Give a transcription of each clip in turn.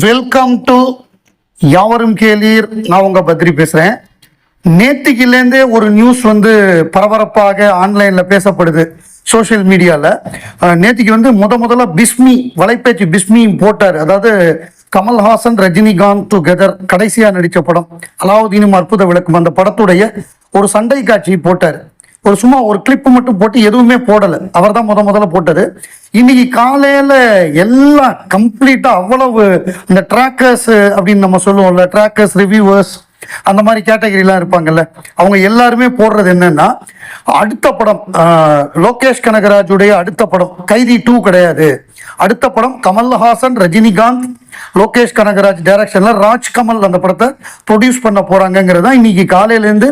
Welcome to யாவரும் கேளீர். நான் உங்க பத்ரி பேசுறேன். நேத்திக்கிலேருந்தே ஒரு நியூஸ் பரபரப்பாக ஆன்லைன்ல பேசப்படுது சோசியல் மீடியால. நேத்திக்கு முதல்ல பிஸ்மி வலைப்பேச்சு பிஸ்மி போட்டார். அதாவது கமல்ஹாசன் ரஜினிகாந்த் டுகெதர் கடைசியா நடிச்ச படம் அலாவுதீனும் அற்புத விளக்கும் அந்த படத்துடைய ஒரு சண்டை காட்சி போட்டார். சும்மா ஒரு கிளிப் மட்டும் போட்டு எதுவுமே போடலை. அவர் தான் முதல்ல போட்டது. இன்னைக்கு காலையில எல்லாம் கம்ப்ளீட்டா அவ்வளவு இந்த ட்ராக்கர்ஸ் அப்படின்னு நம்ம சொல்லுவோம்ல, ட்ராக்கர்ஸ் ரிவ்யூவர்ஸ் அந்த மாதிரி கேட்டகரிலாம் இருப்பாங்கல்ல, அவங்க எல்லாருமே போடுறது என்னன்னா, அடுத்த படம் லோகேஷ் கனகராஜுடைய அடுத்த படம் கைதி 2 கிடையாது, அடுத்த படம் கமல்ஹாசன் ரஜினிகாந்த் லோகேஷ் கனகராஜ் டைரக்ஷன்ல ராஜ்கமல் அந்த படத்தை ப்ரொடியூஸ் பண்ண போறாங்கிறது தான் இன்னைக்கு காலையிலேருந்து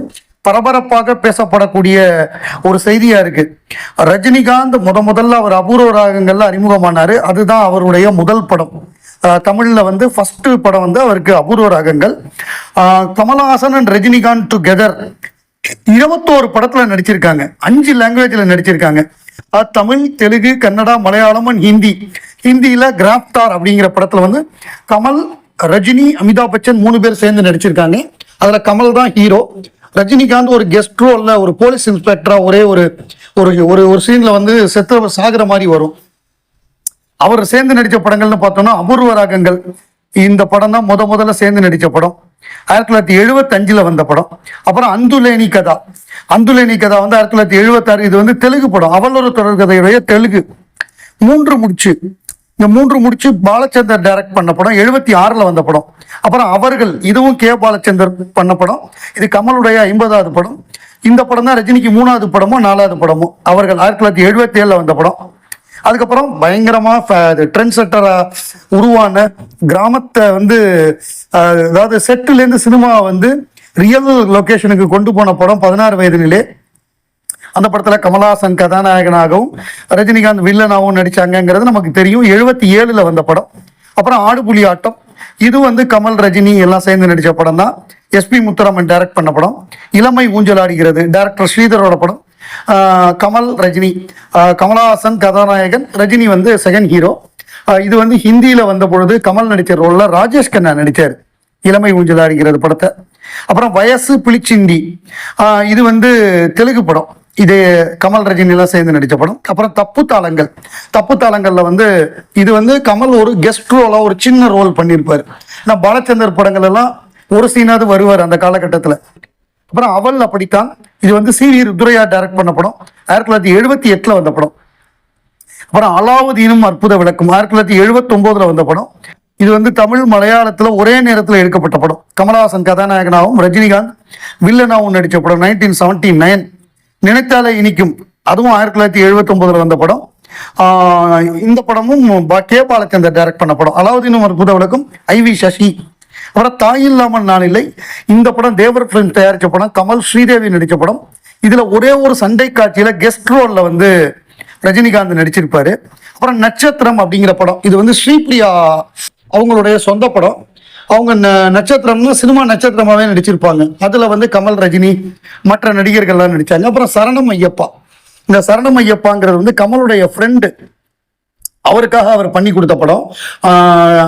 பரபரப்பாக பேசப்படக்கூடிய ஒரு செய்தியா இருக்கு. ரஜினிகாந்த் முதல்ல அவர் அபூர்வ ராகங்கள்ல அறிமுகமானாரு. அதுதான் அவருடைய முதல் படம். தமிழ்ல ஃபர்ஸ்ட் படம் அவருக்கு அபூர்வ ராகங்கள். கமல்ஹாசன் அண்ட் ரஜினிகாந்த் டுகெதர் 21 படத்துல நடிச்சிருக்காங்க. 5 லாங்குவேஜ்ல நடிச்சிருக்காங்க. தமிழ், தெலுங்கு, கன்னடா, மலையாளம் அண்ட் ஹிந்தி. ஹிந்தியில கிராஃப்தார் அப்படிங்கிற படத்துல கமல், ரஜினி, அமிதாப் பச்சன் 3 பேர் சேர்ந்து நடிச்சிருக்காங்க. அதுல கமல் தான் ஹீரோ. ரஜினிகாந்த் ஒரு கெஸ்ட் ரோல்ல ஒரு போலீஸ் இன்ஸ்பெக்டரா ஒரே ஒரு ஒரு சீன்ல சாகுற மாதிரி வரும். அவர் சேர்ந்து நடிச்ச படங்கள்னு பார்த்தோம்னா அபூர்வ ராகங்கள் இந்த படம் தான் முதல்ல சேர்ந்து நடிச்ச படம். 1975 வந்த படம். அப்புறம் அந்துலேனி கதா 1976. இது தெலுங்கு படம். அவள் ஒரு தொடர்கதையுடைய தெலுங்கு. 3 முடிச்சு. இந்த 3 முடிச்சு பாலச்சந்தர் டைரக்ட் பண்ண படம் 76 வந்த படம். அப்புறம் அவர்கள், இதுவும் கே பாலச்சந்தர் பண்ண படம். இது கமலுடைய 50வது படம். இந்த படம் தான் ரஜினிக்கு 3வது படமோ 4வது படமோ. அவர்கள் 1977 வந்த படம். அதுக்கப்புறம் பயங்கரமா ட்ரெண்ட் செட்டரா உருவான கிராமத்தை அதாவது செட்டுலேருந்து சினிமா ரியல் லொகேஷனுக்கு கொண்டு போன படம் 16 வயதிலே. அந்த படத்துல கமல்ஹாசன் கதாநாயகனாகவும் ரஜினிகாந்த் வில்லனாகவும் நடிச்சாங்கிறது நமக்கு தெரியும். 77 வந்த படம். அப்புறம் ஆடுபுலி ஆட்டம், இது கமல் ரஜினி எல்லாம் சேர்ந்து நடிச்ச படம் தான். எஸ்பி முத்துராமன் டைரக்ட் பண்ண படம். இளமை ஊஞ்சலாடுகிறது டைரக்டர் ஸ்ரீதரோட படம். கமல் ரஜினி, கமல்ஹாசன் கதாநாயகன், ரஜினி செகண்ட் ஹீரோ. இது ஹிந்தியில வந்த பொழுது கமல் நடிச்ச ரோல்ல ராஜேஷ் கண்ணா நடிச்சார் இளமை ஊஞ்சலாடுகிறது படத்தை. அப்புறம் வயசு புளிச்சிந்தி, இது தெலுங்கு படம். இது கமல் ரஜினி எல்லாம் சேர்ந்து நடிச்ச படம். அப்புறம் தப்பு தாளங்கள்ல இது கமல் ஒரு கெஸ்ட் ரோலா ஒரு சின்ன ரோல் பண்ணியிருப்பாரு. நான் பாலச்சந்தர் படங்கள் எல்லாம் ஒரு சீனாவது வருவார் அந்த காலகட்டத்தில். அப்புறம் அவள் அப்படித்தான், இது சி வி ருத்ரையா டைரக்ட் பண்ண படம். 1978 வந்த படம். அப்புறம் அலாவுதீனும் அற்புத விளக்கும் 1979 வந்த படம். இது தமிழ் மலையாளத்துல ஒரே நேரத்தில் எடுக்கப்பட்ட படம். கமல்ஹாசன் கதாநாயகனாகவும் ரஜினிகாந்த் வில்லனாகவும் நடிச்ச படம் 1979. நினைத்தாலே இனிக்கும், அதுவும் 1979 வந்த படம். இந்த படமும் கே பாலச்சந்தர் டைரக்ட் பண்ண படம். அலாவுதீனும் அற்புத விளக்கும் ஐவி சசி. அப்புறம் தாயில்லாமல் நான் இல்லை, இந்த படம் தேவர் பிலிம் தயாரிச்ச படம். கமல் ஸ்ரீதேவி நடிச்ச படம். இதுல ஒரே ஒரு சண்டை காட்சியில கெஸ்ட் ரோல்ல ரஜினிகாந்த் நடிச்சிருப்பாரு. அப்புறம் நட்சத்திரம் அப்படிங்கிற படம், இது ஸ்ரீபிரியா அவங்களுடைய சொந்த படம். அவங்க நட்சத்திரம்னு சினிமா நட்சத்திரமாவே நடிச்சிருப்பாங்க. அதுல கமல், ரஜினி, மற்ற நடிகர்கள்லாம் நடிச்சாங்க. அப்புறம் சரணம் ஐயப்பா. இந்த சரணம் ஐயப்பாங்கிறது கமலுடைய ஃப்ரெண்டு, அவருக்காக அவர் பண்ணி கொடுத்த படம்.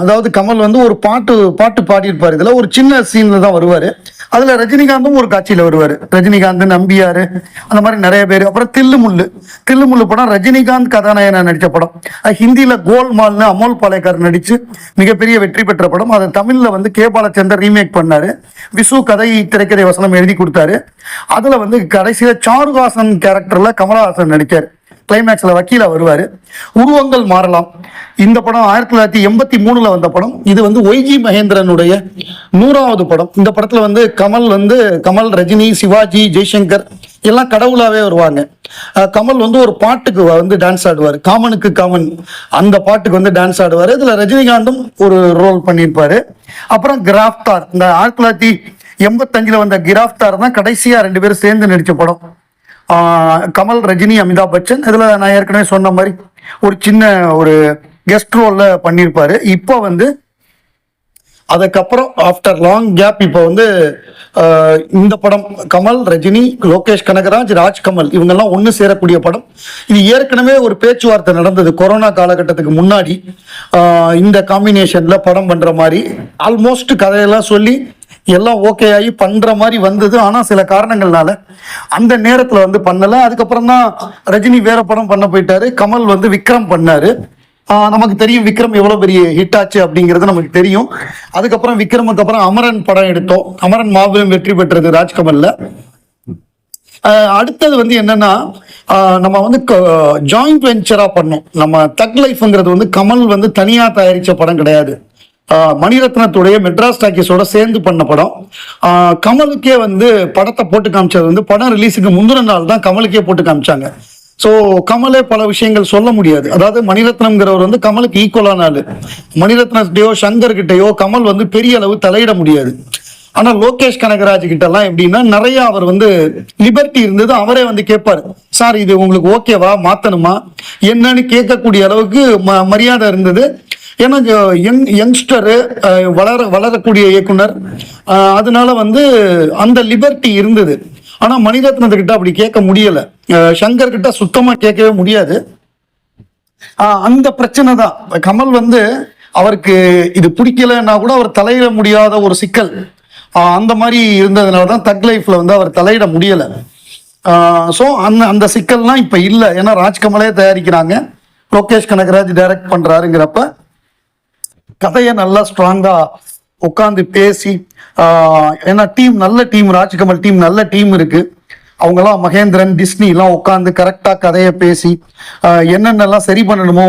அதாவது கமல் ஒரு பாட்டு பாடியிருப்பார். இதுல ஒரு சின்ன சீன்ல தான் வருவாரு. அதுல ரஜினிகாந்தும் ஒரு காட்சியில வருவாரு. ரஜினிகாந்த், நம்பியாரு, அந்த மாதிரி நிறைய பேர். அப்புறம் தில்லுமுள்ளு படம் ரஜினிகாந்த் கதாநாயகனா நடிச்ச படம். ஹிந்தியில கோல்மால்னு அமோல் பாலேக்கர் நடிச்சு மிகப்பெரிய வெற்றி பெற்ற படம். அதை தமிழ்ல கே பாலச்சந்தர் ரீமேக் பண்ணாரு. விசு கதை திரைக்கதை வசனம் எழுதி கொடுத்தாரு. அதுல கடைசியில சாருஹாசன் கேரக்டர்ல கமல்ஹாசன் நடிச்சாரு. கிளைமேக்ஸ்ல வக்கீலா வருவாரு. உருவங்கள் மாறலாம், இந்த படம் 1983 வந்த படம். இது ஒய்ஜி மகேந்திரனுடைய 100வது படம். இந்த படத்துல கமல், ரஜினி, சிவாஜி, ஜெய்சங்கர் எல்லாம் கடவுளாவே வருவாங்க. கமல் ஒரு பாட்டுக்கு டான்ஸ் ஆடுவார். காமனுக்கு காமன் அந்த பாட்டுக்கு டான்ஸ் ஆடுவார். இதுல ரஜினிகாந்தும் ஒரு ரோல் பண்ணியிருப்பாரு. அப்புறம் கிராஃப்தார், இந்த 1985 வந்த கிராஃப்தார் தான் கடைசியா 2 பேரும் சேர்ந்து நடிச்ச படம். கமல், ரஜினி, அமிதாப் பச்சன். இதுல நான் ஏற்கனவே சொன்ன மாதிரி ஒரு சின்ன ஒரு கெஸ்ட் ரோல்ல பண்ணியிருப்பாரு. இப்போ அதுக்கப்புறம் ஆஃப்டர் லாங் கேப் இப்போ வந்து இந்த படம் கமல், ரஜினி, லோகேஷ் கனகராஜ், ராஜ்கமல் இவங்கெல்லாம் ஒன்று சேரக்கூடிய படம். இது ஏற்கனவே ஒரு பேச்சுவார்த்தை நடந்தது கொரோனா காலகட்டத்துக்கு முன்னாடி. இந்த காம்பினேஷன்ல படம் பண்ற மாதிரி ஆல்மோஸ்ட் கதையெல்லாம் சொல்லி எல்லாம் ஓகே ஆகி பண்ற மாதிரி வந்தது. ஆனா சில காரணங்கள்னால அந்த நேரத்துல வந்து பண்ணல. அதுக்கப்புறம் தான் ரஜினி வேற படம் பண்ண போயிட்டாரு, கமல் வந்து விக்ரம் பண்ணாரு. நமக்கு தெரியும் விக்ரம் எவ்வளவு பெரிய ஹிட் ஆச்சு அப்படிங்கிறது நமக்கு தெரியும். அதுக்கப்புறம் விக்ரமுக்கு அப்புறம் அமரன் படம் எடுத்தோம். அமரன் மாபெரும் வெற்றி பெற்றது ராஜ்கமல்ல. அடுத்தது வந்து என்னன்னா, நம்ம வந்து ஜாயிண்ட் வெஞ்சரா பண்ணோம். நம்ம தக் லைஃப்ங்கிறது வந்து கமல் வந்து தனியா தயாரிச்ச படம் கிடையாது, மணிரத்னத்துடைய மெட்ராஸ் டாக்கீஸோட சேர்ந்து பண்ண படம். கமலுக்கே வந்து படத்தை போட்டு காமிச்சது வந்து படம் ரிலீஸுக்கு முந்தின நாள் தான் கமலுக்கே போட்டு காமிச்சாங்க. ஸோ கமலே பல விஷயங்கள் சொல்ல முடியாது. அதாவது மணிரத்னம்ங்கிறவர் வந்து கமலுக்கு ஈக்குவலான ஆளு. மணிரத்னத்தையோ சங்கர் கிட்டையோ கமல் வந்து பெரிய அளவு தலையிட முடியாது. ஆனா லோகேஷ் கனகராஜ் கிட்ட எல்லாம் எப்படின்னா நிறைய அவர் வந்து லிபர்ட்டி இருந்தது. அவரே வந்து கேட்பாரு, சார் இது உங்களுக்கு ஓகேவா, மாத்தணுமா என்னன்னு கேட்கக்கூடிய அளவுக்கு மரியாதை இருந்தது. ஏன்னா யங்ஸ்டரு, வளரக்கூடிய இயக்குனர், அதனால வந்து அந்த லிபர்ட்டி இருந்தது. ஆனா மணிரத்னத்துக்கிட்ட அப்படி கேட்க முடியல, சங்கர் கிட்ட சுத்தமா கேட்கவே முடியாது. அந்த பிரச்சனை தான். கமல் வந்து அவருக்கு இது பிடிக்கலன்னா கூட அவர் தலையிட முடியாத ஒரு சிக்கல் அந்த மாதிரி இருந்ததுனால தான் தக் லைஃப்ல வந்து அவர் தலையிட முடியல. ஸோ அந்த சிக்கல்லாம் இப்ப இல்லை. ஏன்னா ராஜ்கமலே தயாரிக்கிறாங்க, லோகேஷ் கனகராஜ் டைரக்ட் பண்றாருங்கிறப்ப கதையை நல்லா ஸ்ட்ராங்கா உட்காந்து பேசி, ஏன்னா டீம் நல்ல டீம், ராஜ்கமல் டீம் நல்ல டீம் இருக்கு. அவங்கெல்லாம் மகேந்திரன், டிஸ்னி எல்லாம் உட்காந்து கரெக்டா கதையை பேசி என்னென்னலாம் சரி பண்ணணுமோ,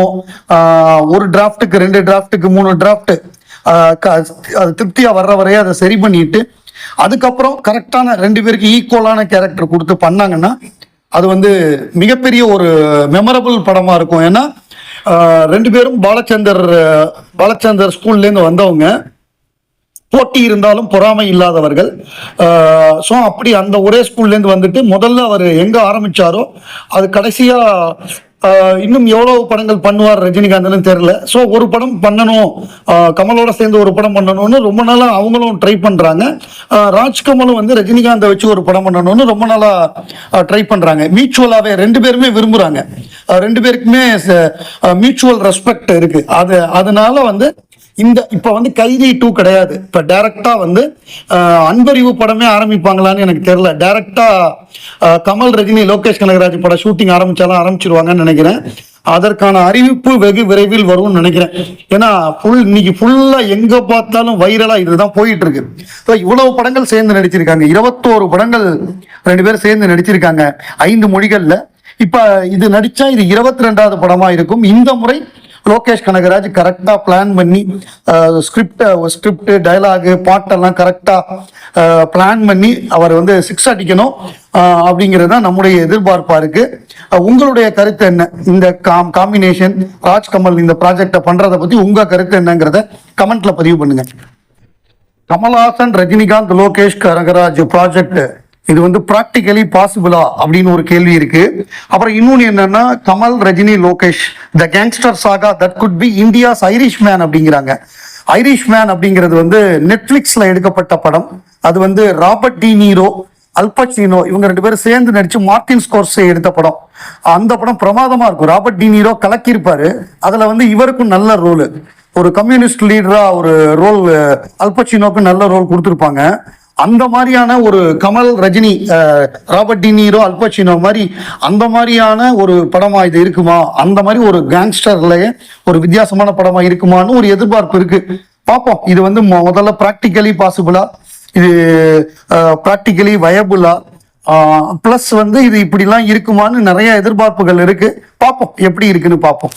ஒரு டிராஃப்ட்டுக்கு 2 டிராஃப்ட்டுக்கு 3 டிராஃப்ட் அது திருப்தியா வர்ற வரைய அதை சரி பண்ணிட்டு அதுக்கப்புறம் கரெக்டான 2 பேருக்கு ஈக்குவலான கேரக்டர் கொடுத்து பண்ணாங்கன்னா அது வந்து மிகப்பெரிய ஒரு மெமரபிள் படமா இருக்கும். ஏன்னா 2 பேரும் பாலச்சந்தர் ஸ்கூல்லேருந்து வந்தவங்க, போட்டி இருந்தாலும் பொறாமை இல்லாதவர்கள். ஸோ அப்படி அந்த ஒரே ஸ்கூல்லேருந்து வந்துட்டு முதல்ல அவர் எங்கே ஆரம்பிச்சாரோ அது கடைசியா இன்னும் எவ்வளவு படங்கள் பண்ணுவார் ரஜினிகாந்த்னு தெரியல. ஸோ ஒரு படம் பண்ணணும், கமலோட சேர்ந்து ஒரு படம் பண்ணணும்னு ரொம்ப நாளா அவங்களும் ட்ரை பண்றாங்க. ராஜ்கமலும் வந்து ரஜினிகாந்தை வச்சு ஒரு படம் பண்ணணும்னு ரொம்ப நாளா ட்ரை பண்றாங்க. மியூச்சுவலாவே 2 பேருமே விரும்புறாங்க, 2 பேருக்குமே மியூச்சுவல் ரெஸ்பெக்ட் இருக்கு. அதனால வந்து இப்ப வந்து கைதி 2 கிடையாது, இப்ப டைரக்டா வந்து அன்பறிவு படமே ஆரம்பிப்பாங்களான்னு எனக்கு தெரியல. டைரக்டா கமல், ரஜினி, லோகேஷ் கனகராஜ் படம் ஷூட்டிங் ஆரம்பிச்சாலும் ஆரம்பிச்சிருவாங்கன்னு நினைக்கிறேன். அதற்கான அறிவிப்பு வெகு விரைவில் வரும்னு நினைக்கிறேன். ஏன்னா இன்னைக்கு ஃபுல்லா எங்க பார்த்தாலும் வைரலா இதுதான் போயிட்டு இருக்கு. இவ்வளவு படங்கள் சேர்ந்து நடிச்சிருக்காங்க, 21 படங்கள் 2 பேரும் சேர்ந்து நடிச்சிருக்காங்க 5 மொழிகள்ல. இப்ப இது நடிச்சா இது 22வது படமா இருக்கும். இந்த முறை லோகேஷ் கனகராஜ் கரெக்டா பிளான் பண்ணி ஸ்கிரிப்ட் டயலாகு பாட்டெல்லாம் கரெக்டா பிளான் பண்ணி அவர் வந்து 6 அடிக்கணும் அப்படிங்கிறது தான் நம்முடைய எதிர்பார்ப்பா இருக்கு. உங்களுடைய கருத்து என்ன? இந்த காம்பினேஷன் ராஜ்கமல் இந்த ப்ராஜெக்டை பண்றதை பத்தி உங்க கருத்து என்னங்கிறத கமெண்ட்ல பதிவு பண்ணுங்க. கமல்ஹாசன், ரஜினிகாந்த், லோகேஷ் கனகராஜ் ப்ராஜெக்ட் இது வந்து பிராக்டிகலி பாசிபிளா அப்படின்னு ஒரு கேள்வி இருக்கு. அப்புறம் இன்னொன்னு என்னன்னா, Kamal, Rajini, Lokesh the gangster saga that could be India's Irishman அப்படிங்கிறாங்க. ஐரிஷ் மேன் அப்படிங்கிறது வந்து நெட்ஃபிளிக்ஸ்ல எடுக்கப்பட்ட படம். அது வந்து ராபர்ட் டி நீரோ, அல்பச்சினோ இவங்க 2 பேரும் சேர்ந்து நடிச்சு மார்டின் ஸ்கோர்சே எடுத்த படம். அந்த படம் பிரமாதமா இருக்கும். ராபர்ட் டி நீரோ கலக்கியிருப்பாரு. அதுல வந்து இவருக்கும் நல்ல ரோல், ஒரு கம்யூனிஸ்ட் லீடரா ஒரு ரோல், அல்பச்சினோக்கு நல்ல ரோல் கொடுத்துருப்பாங்க. அந்த மாதிரியான ஒரு கமல், ரஜினி, ராபர்ட் டி நீரோ, அல்பச்சினோ மாதிரி அந்த மாதிரியான ஒரு படமா இது இருக்குமா, அந்த மாதிரி ஒரு கேங்ஸ்டர்லயே ஒரு வித்தியாசமான படமா இருக்குமான்னு ஒரு எதிர்பார்ப்பு இருக்கு. பார்ப்போம். இது வந்து முதல்ல பிராக்டிகலி பாசிபிளா, இது பிராக்டிகலி வயபுளா, பிளஸ் வந்து இது இப்படிலாம் இருக்குமான்னு நிறைய எதிர்பார்ப்புகள் இருக்கு. பார்ப்போம் எப்படி இருக்குன்னு பார்ப்போம்.